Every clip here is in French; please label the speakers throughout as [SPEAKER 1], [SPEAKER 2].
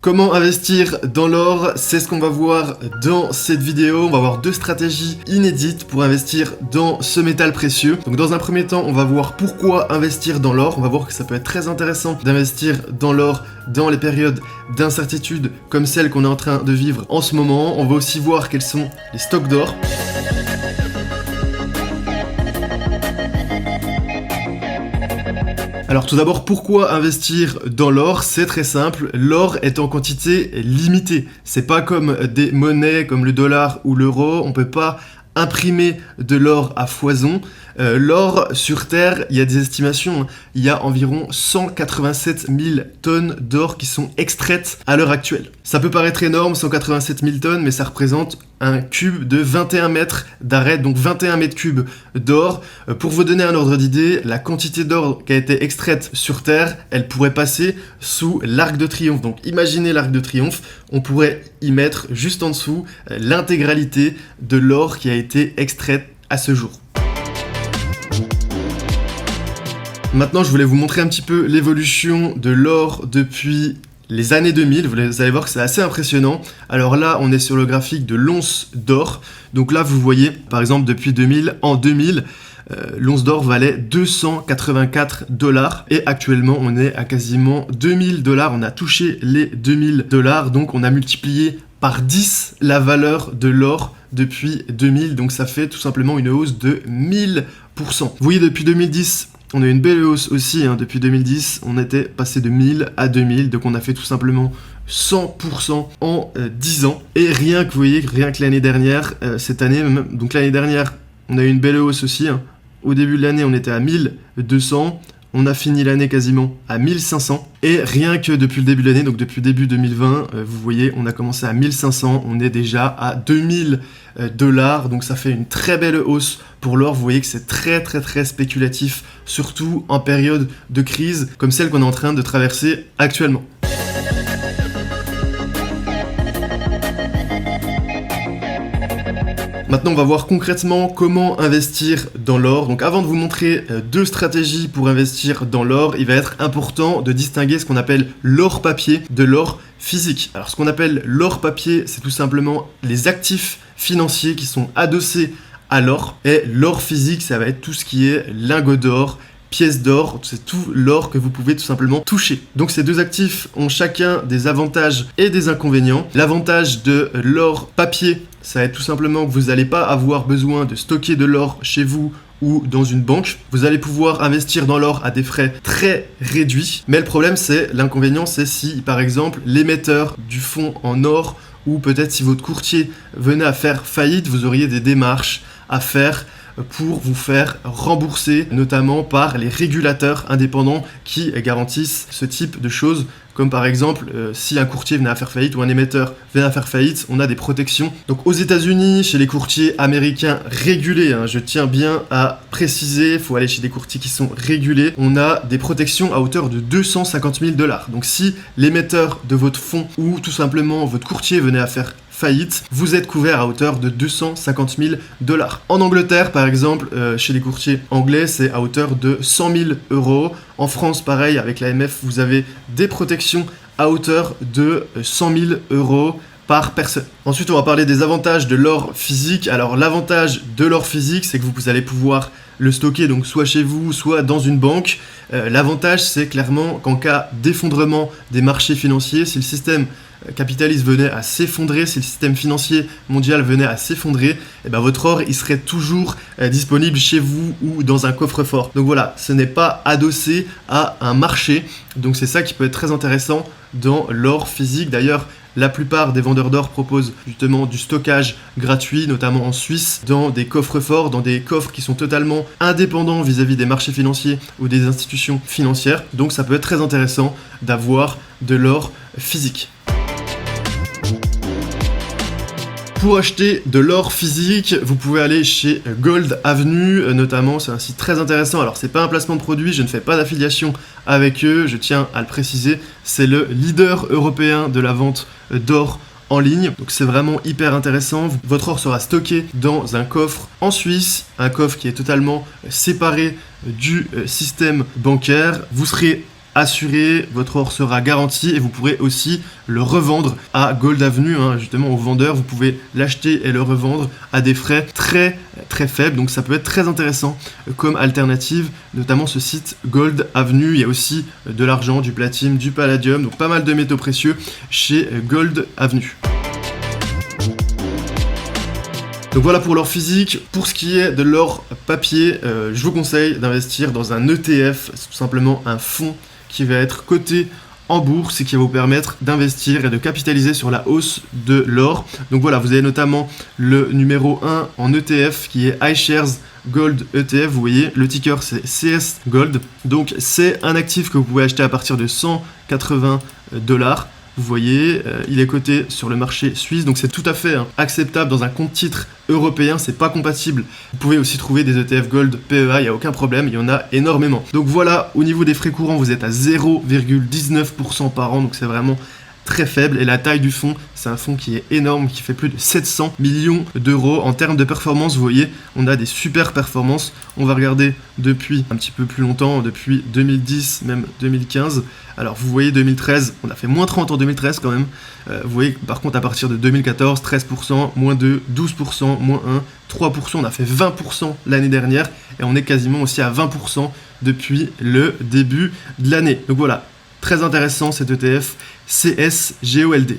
[SPEAKER 1] Comment investir dans l'or? C'est ce qu'on va voir dans cette vidéo. On va voir deux stratégies inédites pour investir dans ce métal précieux. Donc dans un premier temps, on va voir pourquoi investir dans l'or. On va voir que ça peut être très intéressant d'investir dans l'or dans les périodes d'incertitude comme celle qu'on est en train de vivre en ce moment. On va aussi voir quels sont les stocks d'or. Alors tout d'abord, pourquoi investir dans l'or? C'est très simple, l'or est en quantité limitée. C'est pas comme des monnaies comme le dollar ou l'euro, on peut pas imprimer de l'or à foison. L'or sur Terre, il y a des estimations, il y a environ 187 000 tonnes d'or qui sont extraites à l'heure actuelle. Ça peut paraître énorme, 187 000 tonnes, mais ça représente un cube de 21 mètres d'arête, donc 21 mètres cubes d'or. Pour vous donner un ordre d'idée, la quantité d'or qui a été extraite sur Terre, elle pourrait passer sous l'Arc de Triomphe. Donc imaginez l'Arc de Triomphe, on pourrait y mettre juste en dessous l'intégralité de l'or qui a été extraite à ce jour. Maintenant, je voulais vous montrer un petit peu l'évolution de l'or depuis les années 2000. Vous allez voir que c'est assez impressionnant. Alors là, on est sur le graphique de l'once d'or. Donc là, vous voyez, par exemple, depuis 2000, en 2000, l'once d'or valait 284 $. Et actuellement, on est à quasiment 2000 $. On a touché les 2000 $. Donc, on a multiplié par 10 la valeur de l'or depuis 2000. Donc, ça fait tout simplement une hausse de 1000%. Vous voyez, depuis 2010... on a eu une belle hausse aussi, depuis 2010, on était passé de 1000 à 2000, donc on a fait tout simplement 100% en 10 ans. Et rien que, vous voyez, rien que l'année dernière, cette année, donc l'année dernière, on a eu une belle hausse aussi. Au début de l'année, on était à 1200, on a fini l'année quasiment à 1500. Et rien que depuis le début de l'année, donc depuis début 2020, vous voyez, on a commencé à 1500, on est déjà à 2000 $, donc ça fait une très belle hausse pour l'or. Vous voyez que c'est très spéculatif, surtout en période de crise comme celle qu'on est en train de traverser actuellement. Maintenant, on va voir concrètement comment investir dans l'or. Donc avant de vous montrer deux stratégies pour investir dans l'or, il va être important de distinguer ce qu'on appelle l'or papier de l'or physique. Alors ce qu'on appelle l'or papier, c'est tout simplement les actifs financiers qui sont adossés à l'or. Et l'or physique, ça va être tout ce qui est lingots d'or, pièces d'or, c'est tout l'or que vous pouvez tout simplement toucher. Donc ces deux actifs ont chacun des avantages et des inconvénients. L'avantage de l'or papier, ça va être tout simplement que vous n'allez pas avoir besoin de stocker de l'or chez vous ou dans une banque. Vous allez pouvoir investir dans l'or à des frais très réduits. Mais le problème, c'est l'inconvénient, c'est si par exemple l'émetteur du fonds en or ou peut-être si votre courtier venait à faire faillite, vous auriez des démarches à faire pour vous faire rembourser, notamment par les régulateurs indépendants qui garantissent ce type de choses. Comme par exemple, si un courtier venait à faire faillite ou un émetteur venait à faire faillite, on a des protections. Donc aux États-Unis, chez les courtiers américains régulés, je tiens bien à préciser, il faut aller chez des courtiers qui sont régulés, on a des protections à hauteur de 250 000 $. Donc si l'émetteur de votre fonds ou tout simplement votre courtier venait à faire faillite, vous êtes couvert à hauteur de 250 000 $. En Angleterre, par exemple, chez les courtiers anglais, c'est à hauteur de 100 000 €. En France, pareil, avec l'AMF, vous avez des protections à hauteur de 100 000 € par personne. Ensuite, on va parler des avantages de l'or physique. Alors, l'avantage de l'or physique, c'est que vous allez pouvoir le stocker donc soit chez vous, soit dans une banque. L'avantage, c'est clairement qu'en cas d'effondrement des marchés financiers, si le système capitaliste venait à s'effondrer, si le système financier mondial venait à s'effondrer, votre or il serait toujours disponible chez vous ou dans un coffre-fort. Donc voilà, ce n'est pas adossé à un marché. Donc c'est ça qui peut être très intéressant dans l'or physique. D'ailleurs, la plupart des vendeurs d'or proposent justement du stockage gratuit, notamment en Suisse, dans des coffres forts, dans des coffres qui sont totalement indépendants vis-à-vis des marchés financiers ou des institutions financières. Donc ça peut être très intéressant d'avoir de l'or physique. Pour acheter de l'or physique, vous pouvez aller chez Gold Avenue, notamment, c'est un site très intéressant. Alors, c'est pas un placement de produit, je ne fais pas d'affiliation avec eux, je tiens à le préciser. C'est le leader européen de la vente d'or en ligne. Donc, c'est vraiment hyper intéressant. Votre or sera stocké dans un coffre en Suisse, un coffre qui est totalement séparé du système bancaire. Vous serez assuré, votre or sera garanti et vous pourrez aussi le revendre à Gold Avenue, justement aux vendeurs. Vous pouvez l'acheter et le revendre à des frais très très faibles, donc ça peut être très intéressant comme alternative, notamment ce site Gold Avenue. Il y a aussi de l'argent, du platine, du palladium, donc pas mal de métaux précieux chez Gold Avenue. Donc voilà pour l'or physique. Pour ce qui est de l'or papier, je vous conseille d'investir dans un ETF, c'est tout simplement un fonds qui va être coté en bourse et qui va vous permettre d'investir et de capitaliser sur la hausse de l'or. Donc voilà, vous avez notamment le numéro 1 en ETF qui est iShares Gold ETF, vous voyez, le ticker c'est CS Gold. Donc c'est un actif que vous pouvez acheter à partir de 180 $. Vous voyez, il est coté sur le marché suisse, donc c'est tout à fait acceptable dans un compte titre européen, c'est pas compatible. Vous pouvez aussi trouver des ETF Gold PEA, il n'y a aucun problème, il y en a énormément. Donc voilà, au niveau des frais courants, vous êtes à 0,19% par an, donc c'est vraiment très faible. Et la taille du fonds, c'est un fonds qui est énorme, qui fait plus de 700 millions d'euros. En termes de performance, vous voyez, on a des super performances. On va regarder depuis un petit peu plus longtemps, depuis 2010, même 2015. Alors vous voyez 2013, on a fait moins 30 en 2013 quand même. Vous voyez par contre à partir de 2014, 13%, moins 2, 12%, moins 1, 3%, on a fait 20% l'année dernière. Et on est quasiment aussi à 20% depuis le début de l'année. Donc voilà, très intéressant cet ETF CSGOLD.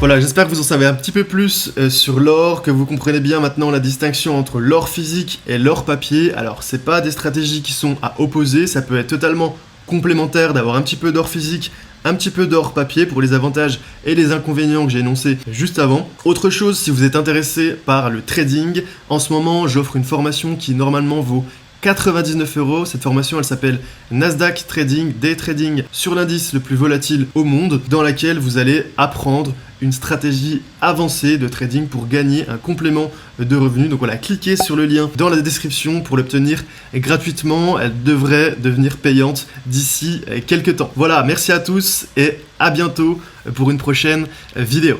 [SPEAKER 1] Voilà, j'espère que vous en savez un petit peu plus sur l'or, que vous comprenez bien maintenant la distinction entre l'or physique et l'or papier. Alors, c'est pas des stratégies qui sont à opposer, ça peut être totalement complémentaire d'avoir un petit peu d'or physique, un petit peu d'or papier pour les avantages et les inconvénients que j'ai énoncés juste avant. Autre chose, si vous êtes intéressé par le trading, en ce moment, j'offre une formation qui normalement vaut 99 €. Cette formation, elle s'appelle Nasdaq Trading, Day Trading sur l'indice le plus volatile au monde, dans laquelle vous allez apprendre une stratégie avancée de trading pour gagner un complément de revenus. Donc voilà, cliquez sur le lien dans la description pour l'obtenir gratuitement. Elle devrait devenir payante d'ici quelques temps. Voilà, merci à tous et à bientôt pour une prochaine vidéo.